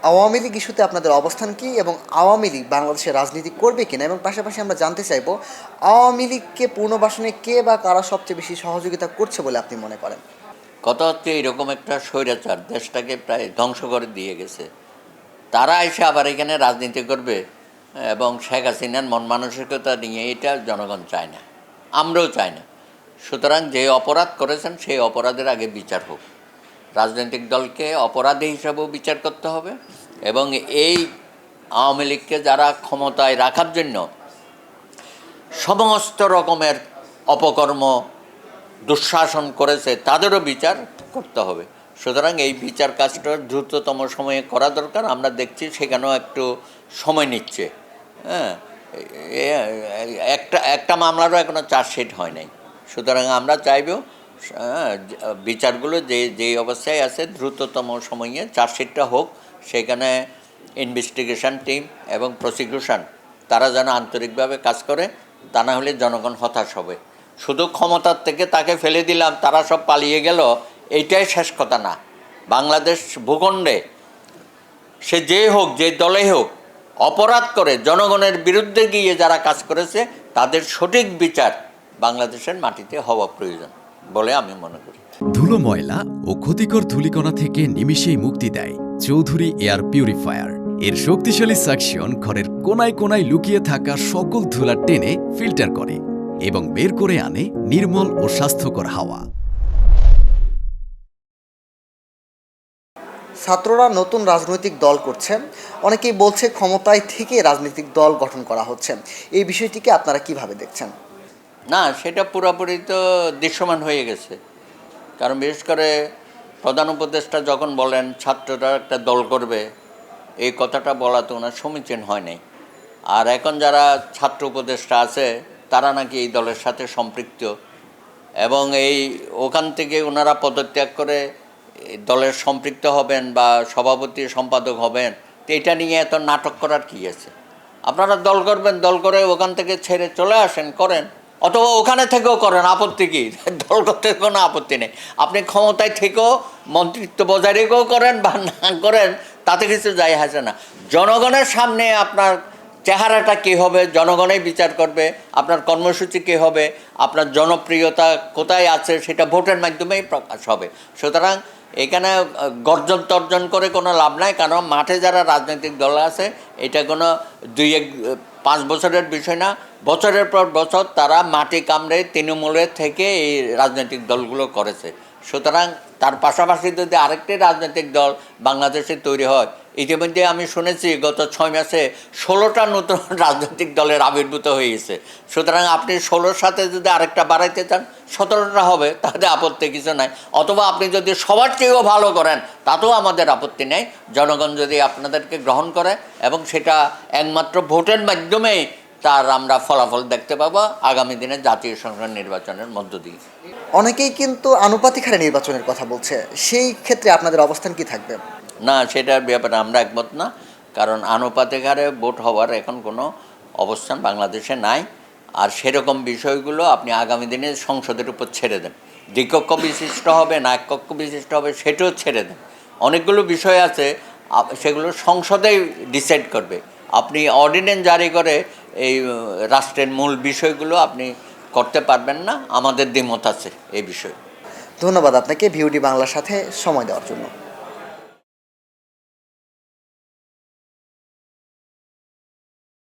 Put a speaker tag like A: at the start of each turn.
A: আওয়ামী লীগ ইস্যুতে আপনাদের অবস্থান কি এবং আওয়ামী লীগ বাংলাদেশে রাজনীতি করবে কিনা, এবং পাশাপাশি আমরা জানতে চাইবো আওয়ামী লীগকে পুনর্বাসনে কে বা কারা সবচেয়ে বেশি সহযোগিতা করছে বলে আপনি মনে করেন?
B: কথা হচ্ছে এরকম একটা স্বৈরাচার দেশটাকে প্রায় ধ্বংস করে দিয়ে গেছে, তারা এসে আবার এখানে রাজনীতি করবে এবং শেখ হাসিনার মন মানসিকতা নিয়ে এটা জনগণ চায় না, আমরাও চাই না। সুতরাং যে অপরাধ করেছেন সেই অপরাধের আগে বিচার হোক, রাজনৈতিক দলকে অপরাধী হিসাবেও বিচার করতে হবে এবং এই আওয়ামী লীগকে যারা ক্ষমতায় রাখার জন্য সমস্ত রকমের অপকর্ম দুঃশাসন করেছে তাদেরও বিচার করতে হবে। সুতরাং এই বিচার কাজটা দ্রুততম সময়ে করা দরকার। আমরা দেখছি সেখানেও একটু সময় নিচ্ছে। হ্যাঁ, একটা মামলারও এখনও চার্জশিট হয় নাই। সুতরাং আমরা চাইব বিচারগুলো যেই অবস্থায় আছে দ্রুততম সময়ে চার্জশিটটা হোক, সেখানে ইনভেস্টিগেশন টিম এবং প্রসিকিউশন তারা যেন আন্তরিকভাবে কাজ করে, তা না হলে জনগণ হতাশ হবে। শুধু ক্ষমতার থেকে তাকে ফেলে দিলাম, তারা সব পালিয়ে গেল, এইটাই শেষ কথা না। বাংলাদেশ ভূখণ্ডে সে যে হোক, যে দলে হোক, অপরাধ করে জনগণের বিরুদ্ধে গিয়ে যারা কাজ করেছে তাদের সঠিক বিচার বাংলাদেশের মাটিতে হওয়া প্রয়োজন বলে আমি মনে করি।
C: ধুলো, ময়লা ও ক্ষতিকর ধূলিকণা থেকে নিমিষেই মুক্তি দেয় চৌধুরী এয়ার পিউরিফায়ার। এর শক্তিশালী সাকশন ঘরের কোনায় কোনায় লুকিয়ে থাকা সকল ধুলা টেনে ফিল্টার করে এবং বের করে আনে নির্মল ও স্বাস্থ্যকর হাওয়া।
A: ছাত্ররা নতুন রাজনৈতিক দল করছে, অনেকেই বলছে ক্ষমতায় থেকে রাজনৈতিক দল গঠন করা হচ্ছে। এই বিষয়টিকে আপনারা কিভাবে দেখছেন?
B: না, সেটা পুরোপুরি তো দৃশ্যমান হয়ে গেছে। কারণ বিশেষ করে প্রধান উপদেষ্টা যখন বলেন ছাত্ররা একটা দল করবে, এই কথাটা বলা তো ওনার সমীচীন হয় নাই। আর এখন যারা ছাত্র উপদেষ্টা আছে তারা নাকি এই দলের সাথে সম্পৃক্ত এবং ওখান থেকে ওনারা পদত্যাগ করে দলের সম্পৃক্ত হবেন বা সভাপতি সম্পাদক হবেন। তো এটা নিয়ে এত নাটক করার কী আছে? আপনারা দল করবেন, দল করে ওখান থেকে ছেড়ে চলে আসেন, করেন, অথবা ওখানে থেকেও করেন, আপত্তি কী? দল করতে কোনো আপত্তি নেই। আপনি ক্ষমতায় থেকেও মন্ত্রিত্ব বজায় রেখেও করেন বা না করেন, তাতে কিছু যায় আসে না। জনগণের সামনে আপনার চেহারাটা কী হবে জনগণই বিচার করবে, আপনার কর্মসূচি কী হবে, আপনার জনপ্রিয়তা কোথায় আছে সেটা ভোটের মাধ্যমেই প্রকাশ হবে। সুতরাং এখানে গর্জন তর্জন করে কোনো লাভ নাই, কারণ মাঠে যারা রাজনৈতিক দল আছে এটা কোনো 2-5 বছরের বিষয় না, বছরের পর বছর তারা মাটি কামড়ে তৃণমূলে থেকে এই রাজনৈতিক দলগুলো করেছে। সুতরাং তার পাশাপাশি যদি আরেকটি রাজনৈতিক দল বাংলাদেশে তৈরি হয়, ইতিমধ্যে আমি শুনেছি গত 6 মাসে 16টা নতুন রাজনৈতিক দলের আবির্ভূত হয়েছে। সুতরাং আপনি 16-র সাথে যদি আরেকটা বাড়াইতে চান 17টা হবে, তাতে আপত্তি কিছু নাই। অথবা আপনি যদি সবার চেয়েও ভালো করেন তাতেও আমাদের আপত্তি নেই, জনগণ যদি আপনাদেরকে গ্রহণ করে, এবং সেটা একমাত্র ভোটের মাধ্যমেই তার আমরা ফলাফল দেখতে পাবো আগামী দিনে জাতীয় সংসদ নির্বাচনের মধ্য দিয়ে।
A: অনেকেই কিন্তু আনুপাতিক হারে নির্বাচনের কথা বলছে, সেই ক্ষেত্রে আপনাদের অবস্থান কি থাকবে?
B: না, সেটার ব্যাপারে আমরা একমত না, কারণ আনুপাতিক হারে ভোট হওয়ার এখন কোনো অবস্থান বাংলাদেশে নাই। আর সেরকম বিষয়গুলো আপনি আগামী দিনে সংসদের উপর ছেড়ে দেন। দ্বিকক্ষ বিশিষ্ট হবে না এককক্ষ বিশিষ্ট হবে সেটাও ছেড়ে দেন। অনেকগুলো বিষয় আছে, সেগুলো সংসদেই ডিসাইড করবে। আপনি অর্ডিন্যান্স জারি করে এই রাষ্ট্রের মূল বিষয়গুলো আপনি করতে পারবেন না। আমাদের দ্বিমত আছে এই বিষয়ে।
A: ধন্যবাদ আপনাকে ভিউডি বাংলার সাথে সময় দেওয়ার জন্য।